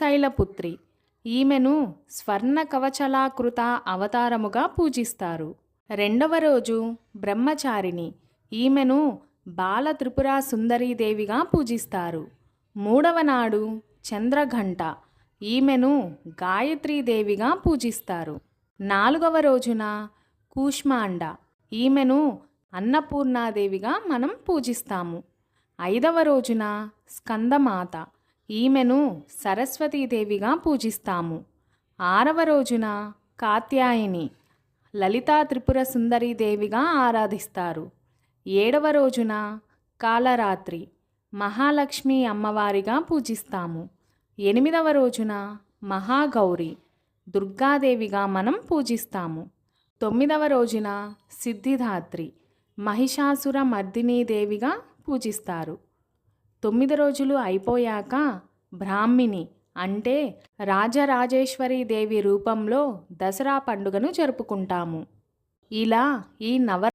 శైలపుత్రి. ఈమెను స్వర్ణ కవచలాకృత అవతారముగా పూజిస్తారు. రెండవ రోజు బ్రహ్మచారిణి. ఈమెను బాల త్రిపుర సుందరీదేవిగా పూజిస్తారు. మూడవ నాడు చంద్రఘంట. ఈమెను గాయత్రీదేవిగా పూజిస్తారు. నాలుగవ రోజున కూష్మాండ. ఈమెను అన్నపూర్ణాదేవిగా మనం పూజిస్తాము. ఐదవ రోజున స్కందమాత. ఈమెను సరస్వతీదేవిగా పూజిస్తాము. ఆరవ రోజున కాత్యాయని. లలితా త్రిపుర సుందరీదేవిగా ఆరాధిస్తారు. ఏడవ రోజున కాలరాత్రి. మహాలక్ష్మి అమ్మవారిగా పూజిస్తాము. ఎనిమిదవ రోజున మహాగౌరి. దుర్గాదేవిగా మనం పూజిస్తాము. తొమ్మిదవ రోజున సిద్ధిదాత్రి. మహిషాసుర మర్దినీదేవిగా పూజిస్తారు. 9 రోజులు అయిపోయాక బ్రాహ్మిణి అంటే రాజరాజేశ్వరి దేవి రూపంలో దసరా పండుగను జరుపుకుంటాము. ఇలా ఈ